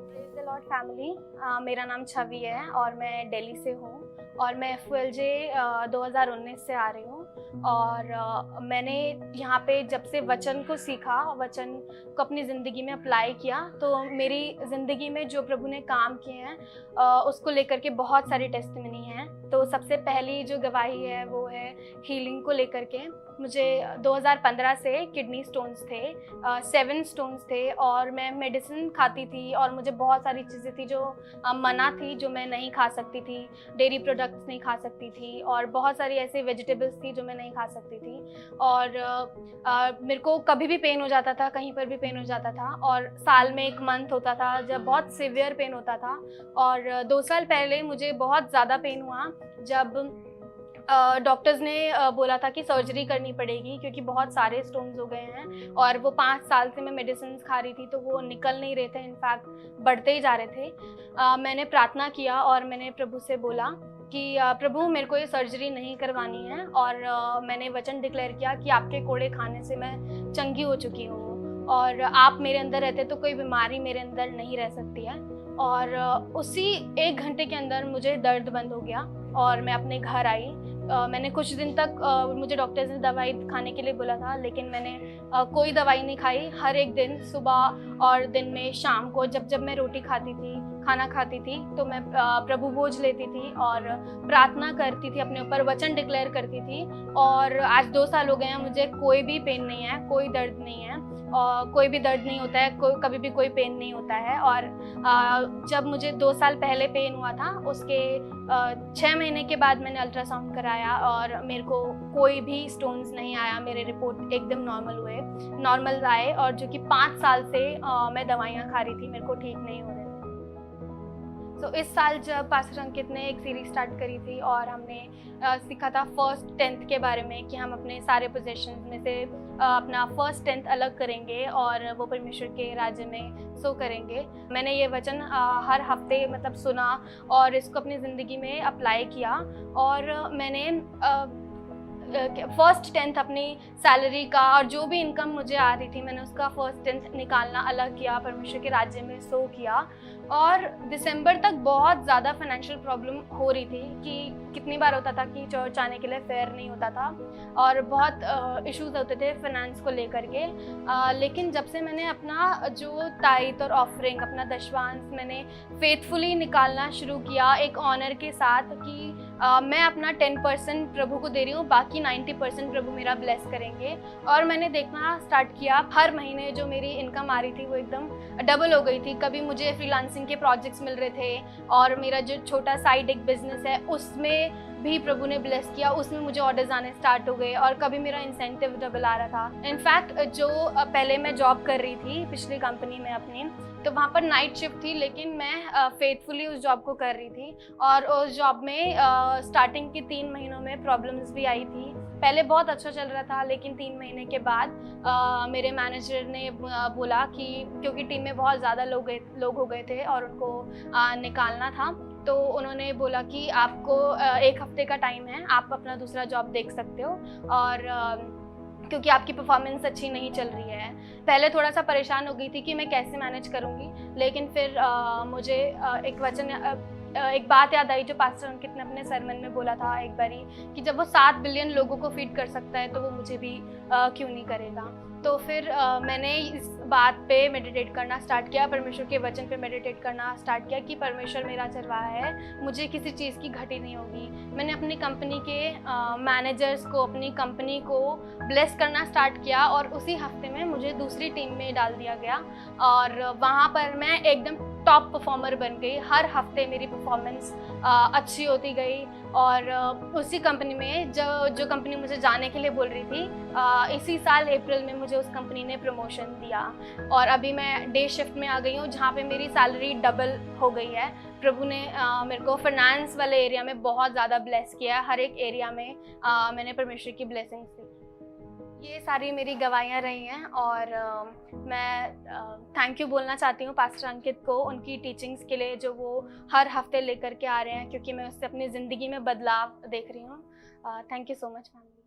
Praise the Lord family. मेरा नाम छवि है और मैं दिल्ली से हूँ और मैं FULJ 2019 से आ रही हूँ। और मैंने यहाँ पे जब से वचन को सीखा, वचन को अपनी ज़िंदगी में अप्लाई किया, तो मेरी ज़िंदगी में जो प्रभु ने काम किए हैं उसको लेकर के बहुत सारी टेस्टिमनी हैं। तो सबसे पहली जो गवाही है वो है हीलिंग को लेकर के। मुझे 2015 से किडनी स्टोन्स थे, 7 स्टोन्स थे और मैं मेडिसिन खाती थी और मुझे बहुत सारी चीज़ें थी जो मना थी, जो मैं नहीं खा सकती थी। डेयरी प्रोडक्ट्स नहीं खा सकती थी और बहुत सारी ऐसे वेजिटेबल्स थी जो मैं नहीं खा सकती थी। और मेरे को कभी भी पेन हो जाता था, कहीं पर भी पेन हो जाता था और साल में 1 मंथ होता था जब बहुत सीवियर पेन होता था। और 2 साल पहले मुझे बहुत ज़्यादा पेन हुआ जब डॉक्टर्स ने बोला था कि सर्जरी करनी पड़ेगी क्योंकि बहुत सारे स्टोन्स हो गए हैं और वो 5 साल से मैं मेडिसिन खा रही थी तो वो निकल नहीं रहे थे, इनफैक्ट बढ़ते ही जा रहे थे। मैंने प्रार्थना किया और मैंने प्रभु से बोला कि प्रभु मेरे को ये सर्जरी नहीं करवानी है और मैंने वचन डिक्लेयर किया कि आपके कोड़े खाने से मैं चंगी हो चुकी हूँ और आप मेरे अंदर रहते तो कोई बीमारी मेरे अंदर नहीं रह सकती है। और उसी 1 घंटे के अंदर मुझे दर्द बंद हो गया और मैं अपने घर आई। मैंने कुछ दिन तक मुझे डॉक्टर्स ने दवाई खाने के लिए बोला था, लेकिन मैंने कोई दवाई नहीं खाई। हर एक दिन सुबह और दिन में शाम को जब जब मैं रोटी खाती थी, खाना खाती थी, तो मैं प्रभु भोज लेती थी और प्रार्थना करती थी, अपने ऊपर वचन डिक्लेयर करती थी। और आज 2 साल हो गए हैं, मुझे कोई भी पेन नहीं है, कोई दर्द नहीं है और कोई भी दर्द नहीं होता है, कभी भी कोई पेन नहीं होता है। और जब मुझे 2 साल पहले पेन हुआ था उसके 6 महीने के बाद मैंने अल्ट्रासाउंड कराया और मेरे को कोई भी स्टोन्स नहीं आया। मेरे रिपोर्ट एकदम नॉर्मल आए और जो कि 5 साल से मैं दवाइयाँ खा रही थी, मेरे को ठीक नहीं हो रहे थे। तो इस साल जब पास्टर अंकित ने एक सीरीज स्टार्ट करी थी और हमने सीखा था फर्स्ट 10th के बारे में कि हम अपने सारे पोजेशंस में से अपना फर्स्ट 10th अलग करेंगे और वो परमेश्वर के राज्य में सो करेंगे। मैंने ये वचन हर हफ्ते मतलब सुना और इसको अपनी ज़िंदगी में अप्लाई किया और मैंने फर्स्ट 10th अपनी सैलरी का और जो भी इनकम मुझे आ रही थी मैंने उसका फर्स्ट 10th निकालना अलग किया, परमेश्वर के राज्य में सो किया। और दिसंबर तक बहुत ज़्यादा फाइनेंशियल प्रॉब्लम हो रही थी कि कितनी बार होता था कि चर्च आने के लिए फेयर नहीं होता था और बहुत इश्यूज होते थे फाइनेंस को लेकर के। लेकिन जब से मैंने अपना जो ताइथ और ऑफरिंग, अपना दशवांश मैंने फेथफुली निकालना शुरू किया एक ऑनर के साथ कि मैं अपना 10% प्रभु को दे रही हूँ, बाकी 90% प्रभु मेरा ब्लेस करेंगे। और मैंने देखना स्टार्ट किया, हर महीने जो मेरी इनकम आ रही थी वो एकदम डबल हो गई थी। कभी मुझे फ्रीलांसिंग के प्रोजेक्ट्स मिल रहे थे और मेरा जो छोटा साइड एक बिजनेस है उसमें भी प्रभु ने ब्लेस किया, उसमें मुझे ऑर्डर्स आने स्टार्ट हो गए और कभी मेरा इंसेंटिव डबल आ रहा था। इनफैक्ट जो पहले मैं जॉब कर रही थी पिछली कंपनी में अपनी, तो वहाँ पर नाइट शिफ्ट थी लेकिन मैं फेथफुली उस जॉब को कर रही थी और उस जॉब में स्टार्टिंग के 3 महीनों में प्रॉब्लम्स भी आई थी। पहले बहुत अच्छा चल रहा था लेकिन 3 महीने के बाद मेरे मैनेजर ने बोला कि क्योंकि टीम में बहुत ज़्यादा लोग हो गए थे और उनको निकालना था, तो उन्होंने बोला कि आपको 1 हफ्ते का टाइम है, आप अपना दूसरा जॉब देख सकते हो और क्योंकि आपकी परफॉर्मेंस अच्छी नहीं चल रही है। पहले थोड़ा सा परेशान हो गई थी कि मैं कैसे मैनेज करूँगी, लेकिन फिर मुझे एक बात याद आई जो पास्टर अंकित ने अपने सरमन में बोला था एक बारी कि जब वो 7 बिलियन लोगों को फीड कर सकता है तो वो मुझे भी क्यों नहीं करेगा। तो फिर मैंने इस बात पे मेडिटेट करना स्टार्ट किया, परमेश्वर के वचन पे मेडिटेट करना स्टार्ट किया कि परमेश्वर मेरा चरवाहा है, मुझे किसी चीज़ की घटी नहीं होगी। मैंने अपनी कंपनी के मैनेजर्स को, अपनी कंपनी को ब्लेस करना स्टार्ट किया और उसी हफ्ते में मुझे दूसरी टीम में डाल दिया गया और वहाँ पर मैं एकदम टॉप परफॉर्मर बन गई। हर हफ्ते मेरी परफॉर्मेंस अच्छी होती गई और उसी कंपनी में जो कंपनी मुझे जाने के लिए बोल रही थी, इसी साल अप्रैल में मुझे उस कंपनी ने प्रमोशन दिया और अभी मैं डे शिफ्ट में आ गई हूँ जहाँ पे मेरी सैलरी डबल हो गई है। प्रभु ने मेरे को फाइनेंस वाले एरिया में बहुत ज़्यादा ब्लेस किया है। हर एक एरिया में मैंने परमेश्वर की ब्लेसिंग्स दी। ये सारी मेरी गवाहियाँ रही हैं और मैं थैंक यू बोलना चाहती हूँ पास्टर अंकित को उनकी टीचिंग्स के लिए जो वो हर हफ्ते लेकर के आ रहे हैं, क्योंकि मैं उससे अपनी ज़िंदगी में बदलाव देख रही हूँ। Thank you so much family.